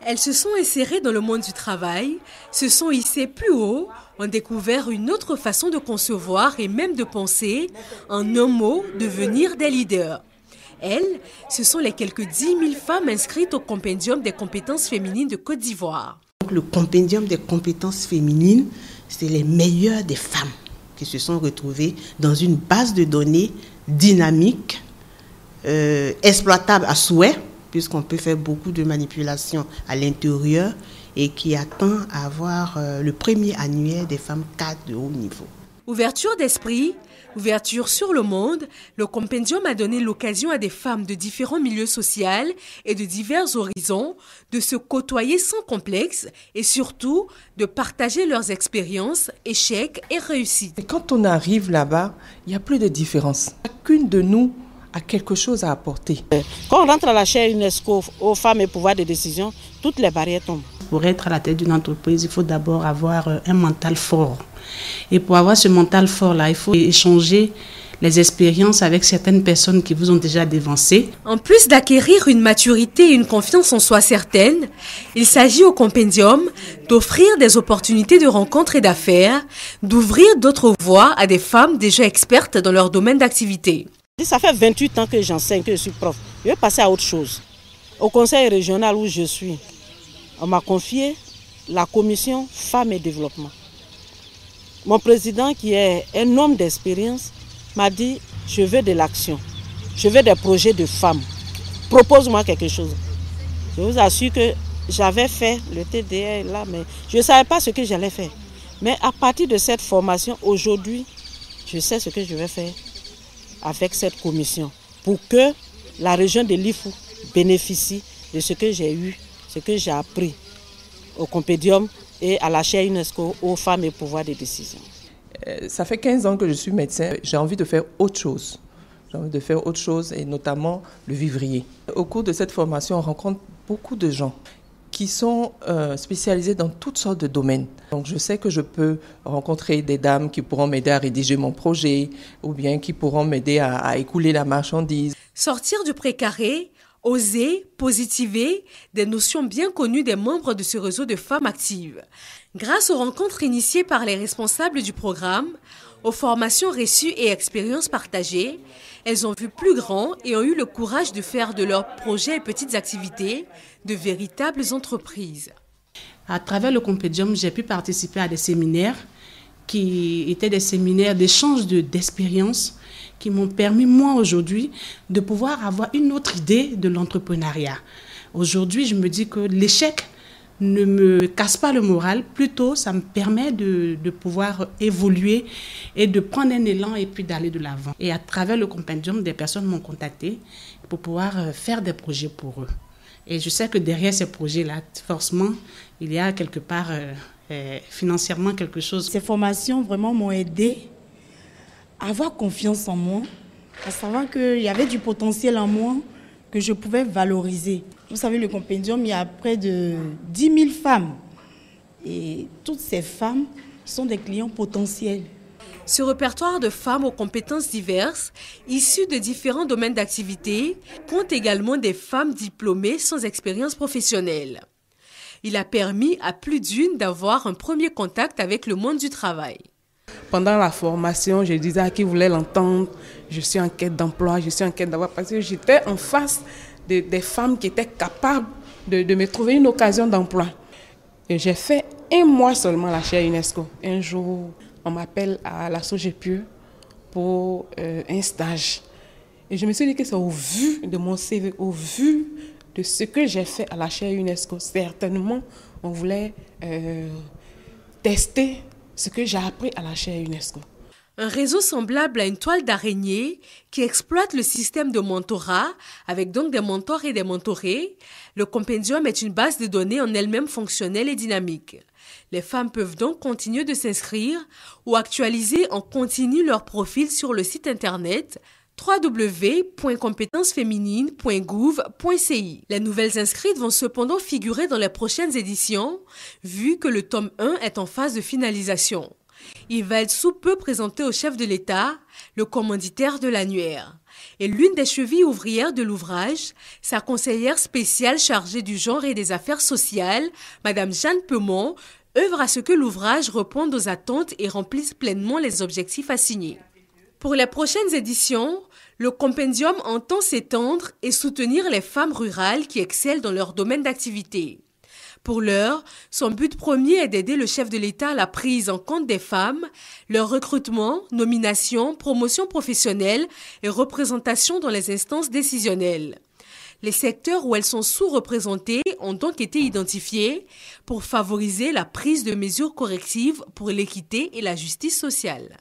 Elles se sont insérées dans le monde du travail, se sont hissées plus haut, ont découvert une autre façon de concevoir et même de penser, en un mot, devenir des leaders. Elles, ce sont les quelques 10 000 femmes inscrites au compendium des compétences féminines de Côte d'Ivoire. Le compendium des compétences féminines, c'est les meilleures des femmes qui se sont retrouvées dans une base de données dynamique, exploitable à souhait, puisqu'on peut faire beaucoup de manipulations à l'intérieur et qui attend à avoir le premier annuaire des femmes cadres de haut niveau. Ouverture d'esprit, ouverture sur le monde, le compendium a donné l'occasion à des femmes de différents milieux sociaux et de divers horizons de se côtoyer sans complexe et surtout de partager leurs expériences, échecs et réussites. Et quand on arrive là-bas, il n'y a plus de différence. Chacune de nous a quelque chose à apporter. Quand on rentre à la chaire UNESCO aux femmes et pouvoir de décision, toutes les barrières tombent. Pour être à la tête d'une entreprise, il faut d'abord avoir un mental fort. Et pour avoir ce mental fort-là, il faut échanger les expériences avec certaines personnes qui vous ont déjà dévancé. En plus d'acquérir une maturité et une confiance en soi certaine, il s'agit au compendium d'offrir des opportunités de rencontres et d'affaires, d'ouvrir d'autres voies à des femmes déjà expertes dans leur domaine d'activité. Ça fait 28 ans que j'enseigne, que je suis prof. Je vais passer à autre chose. Au conseil régional où je suis, on m'a confié la commission femmes et développement. Mon président, qui est un homme d'expérience, m'a dit « Je veux de l'action, je veux des projets de femmes, propose-moi quelque chose ». Je vous assure que j'avais fait le TDR là, mais je ne savais pas ce que j'allais faire. Mais à partir de cette formation, aujourd'hui, je sais ce que je vais faire avec cette commission pour que la région de l'Ifou bénéficie de ce que j'ai eu, ce que j'ai appris au compendium et à la chaire UNESCO aux femmes et pouvoir de décision. Ça fait 15 ans que je suis médecin. J'ai envie de faire autre chose. J'ai envie de faire autre chose et notamment le vivrier. Au cours de cette formation, on rencontre beaucoup de gens qui sont spécialisés dans toutes sortes de domaines. Donc je sais que je peux rencontrer des dames qui pourront m'aider à rédiger mon projet ou bien qui pourront m'aider à écouler la marchandise. Sortir du précaré, oser, positiver, des notions bien connues des membres de ce réseau de femmes actives. Grâce aux rencontres initiées par les responsables du programme, aux formations reçues et expériences partagées, elles ont vu plus grand et ont eu le courage de faire de leurs projets et petites activités de véritables entreprises. À travers le compendium, j'ai pu participer à des séminaires qui étaient des séminaires d'échange d'expériences qui m'ont permis, moi, aujourd'hui, de pouvoir avoir une autre idée de l'entrepreneuriat. Aujourd'hui, je me dis que l'échec ne me casse pas le moral, plutôt ça me permet de pouvoir évoluer et de prendre un élan et puis d'aller de l'avant. Et à travers le compendium, des personnes m'ont contacté pour pouvoir faire des projets pour eux. Et je sais que derrière ces projets-là, forcément, il y a quelque part financièrement quelque chose. Ces formations vraiment m'ont aidé à avoir confiance en moi, à savoir qu'il y avait du potentiel en moi que je pouvais valoriser. Vous savez, le compendium, il y a près de 10 000 femmes. Et toutes ces femmes sont des clients potentiels. Ce répertoire de femmes aux compétences diverses, issues de différents domaines d'activité, compte également des femmes diplômées sans expérience professionnelle. Il a permis à plus d'une d'avoir un premier contact avec le monde du travail. Pendant la formation, je disais à qui voulait l'entendre, je suis en quête d'emploi, je suis en quête d'avoir... Parce que j'étais en face des femmes qui étaient capables de me trouver une occasion d'emploi. Et j'ai fait 1 mois seulement la chaire UNESCO. Un jour, on m'appelle à la Sogepieux pour un stage. Et je me suis dit que c'est au vu de mon CV, au vu de ce que j'ai fait à la chaire UNESCO, certainement, on voulait tester ce que j'ai appris à la chaire UNESCO. Un réseau semblable à une toile d'araignée qui exploite le système de mentorat, avec donc des mentors et des mentorés. Le compendium est une base de données en elle-même fonctionnelle et dynamique. Les femmes peuvent donc continuer de s'inscrire ou actualiser en continu leur profil sur le site internet www.compétencesféminines.gouv.ci. Les nouvelles inscrites vont cependant figurer dans les prochaines éditions, vu que le tome 1 est en phase de finalisation. Il va être sous peu présenté au chef de l'État, le commanditaire de l'annuaire. est l'une des chevilles ouvrières de l'ouvrage. Sa conseillère spéciale chargée du genre et des affaires sociales, Madame Jeanne Peumont, œuvre à ce que l'ouvrage réponde aux attentes et remplisse pleinement les objectifs assignés. Pour les prochaines éditions, le compendium entend s'étendre et soutenir les femmes rurales qui excellent dans leur domaine d'activité. Pour l'heure, son but premier est d'aider le chef de l'État à la prise en compte des femmes, leur recrutement, nomination, promotion professionnelle et représentation dans les instances décisionnelles. Les secteurs où elles sont sous-représentées ont donc été identifiés pour favoriser la prise de mesures correctives pour l'équité et la justice sociale.